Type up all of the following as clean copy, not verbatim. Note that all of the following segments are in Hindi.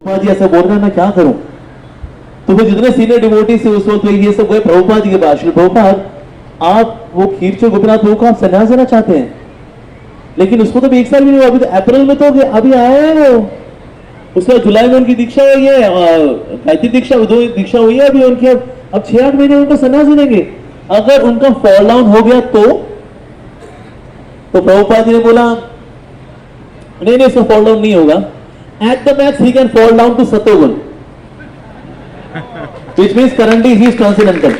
जी ऐसा बोल रहा है, मैं क्या करूं? तो फिर जितने सीनियर डिवोटी से उस वक्त ये सब गए प्रभुपाद जी के पास, प्रभुपाद आप वो खीरचोर गोपीनाथ प्रभु को आप संन्यास देना चाहते हैं, लेकिन उसको तो भी 1 साल भी नहीं हुआ, अभी तो अप्रैल में तो अभी आया है वो, उसका जुलाई में उनकी दीक्षा हुई है, गायत्री दीक्षा 2 दीक्षा हुई है अभी उनकी, अब 6-8 महीने उनको संन्यास देंगे। अगर उनका फॉल डाउन हो गया तो प्रभुपाद जी ने बोला नहीं इसका फॉल डाउन नहीं होगा, at the max he can fall down to satoguna, which means currently he is transcendental.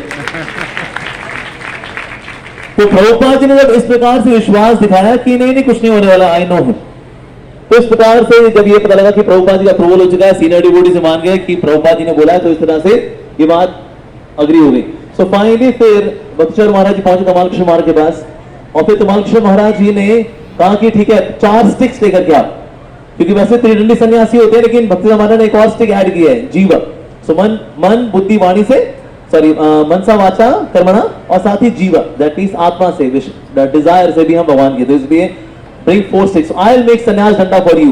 तो प्रभुपाद जी ने जब इस प्रकार से विश्वास दिखाया कि नहीं कुछ नहीं होने वाला, आई नो हिम, तो इस प्रकार से जब ये पता लगा कि प्रभुपाद जी का अप्रूवल हो चुका है, सीनियर डिवोटी से मान गए कि प्रभुपाद जी ने बोला है, तो इस तरह से ये बात अग्री हो गई। सो फाइनली फिर भक्तिचरण महाराज जी पहुंचे तमाल कृष्ण महाराज के पास, और फिर तमाल कृष्ण महाराज जी ने कहा कि ठीक है 4 स्टिक्स लेकर के आप, क्योंकि वैसे त्रिदंडी सन्यासी होते हैं, लेकिन भक्ति महाराज ने एक और स्टिक ऐड किया है, जीव। सो मन बुद्धि वाणी से, सॉरी मनसा वाचा कर्मणा, और साथ ही जीव, दैट मींस आत्मा से, डिजायर से भी हम भगवान के, तो इसलिए bring 4 sticks, I'll make संन्यास डंडा for you।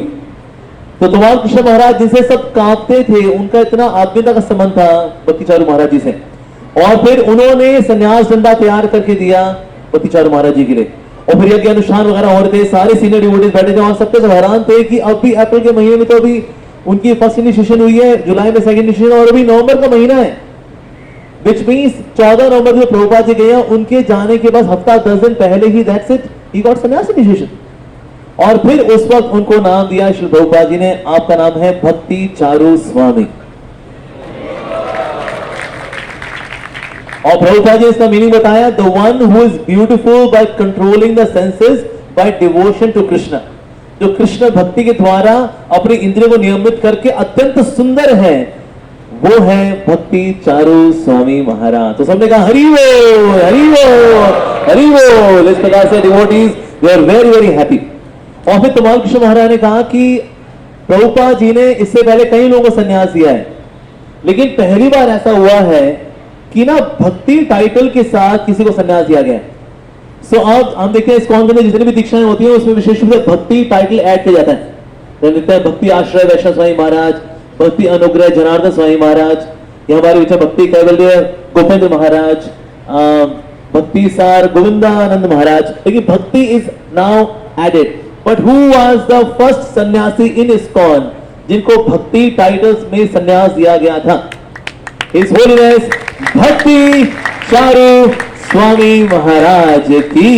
तो तमाल कृष्ण महाराज जिनसे सब कांपते थे, उनका इतना आत्मीयता का संबंध था भक्तिचारू महाराज जी से, और फिर उन्होंने संन्यास डंडा तैयार करके दिया भक्तिचारू महाराज जी के लिए, और फिर यज्ञ अनुष्ठान वगैरह हो रहे थे, सारे सीनियर डिवोटीज बैठे थे, और सबके सब हैरान थे कि अब भी अप्रैल के महीने में तो अभी उनकी फर्स्ट इनिशिएशन हुई है, जुलाई में सेकंड इनिशिएशन, और अभी नवंबर का महीना है, व्हिच मींस 14 नवंबर को प्रभुपाद जी गए, उनके जाने के बाद हफ्ता 10 दिन पहले ही दैट्स इट, ही गॉट संन्यास इनिशिएशन। और फिर उस वक्त उनको नाम दिया श्री प्रभुपाद जी ने, आपका नाम है भक्ति चारू स्वामी। और प्रभुपाद जी इसका मीनिंग बताया, the one who is beautiful by controlling the senses by devotion to Krishna, जो कृष्ण भक्ति के द्वारा अपनी इंद्रियों को नियमित करके अत्यंत सुंदर है, वो है भक्ति चारू स्वामी महाराज। तो सबने कहा हरि बोल हरि बोल हरि बोल। इस प्रकार से devotees they are very very happy. और फिर तमाल कृष्ण महाराज ने कहा कि प्रभुपाद जी ने इससे पहले कई लोगों को संन्यास दिया है, लेकिन पहली बार ऐसा हुआ है कि ना भक्ति टाइटल के साथ किसी को संन्यास दिया गया है। सो अब हम देखते हैं इस्कॉन में जितनी भी दीक्षाएं होती हैं उसमें विशेष रूप से भक्ति टाइटल ऐड किया जाता है। भक्ति आश्रय वैष्णव स्वामी महाराज, भक्ति अनुग्रह जनार्दन स्वामी महाराज, ये हमारे विचार भक्ति कैवल्य गोपेंद्र महाराज, भक्ति सार गोविंदानंद महाराज, लेकिन bhakti is now added. But who was the first sannyasi in ISKCON जिनको भक्ति टाइटल्स में संन्यास दिया गया था? हिज होलीनेस भक्ति चारू स्वामी महाराज की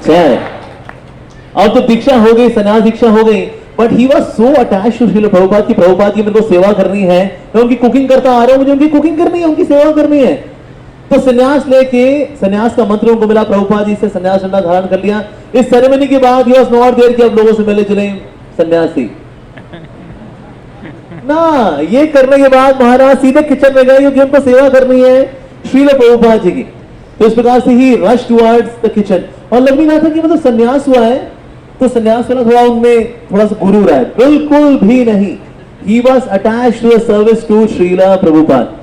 जय। अब तो दीक्षा हो गई, संन्यास दीक्षा हो गई, but he was so attached to Srila Prabhupada की प्रभुपाद की मेरे को सेवा करनी है, मैं उनकी कुकिंग करता आ रहा हूं, मुझे उनकी कुकिंग करनी है, उनकी सेवा करनी है। तो संन्यास लेके, संन्यास का मंत्र उनको मिला, प्रभुपाद जी से संन्यास डंडा धारण कर लिया। इस सेरेमनी के बाद ही वाज नॉट देयर कि अब लोगों से मिले जुले सन्यासी ना, ये करने के बाद महाराज सीधे किचन में गए क्योंकि उनको सेवा करनी है श्रील प्रभुपाद जी की। तो इस प्रकार से ही रश टुवर्ड्स द किचन। और लग भी रहा था कि मतलब संन्यास हुआ है तो संन्यास वाला थोड़ा उनमें थोड़ा सा गुरु रहा है, बिल्कुल भी नहीं। He was attached to the service to Srila Prabhupada.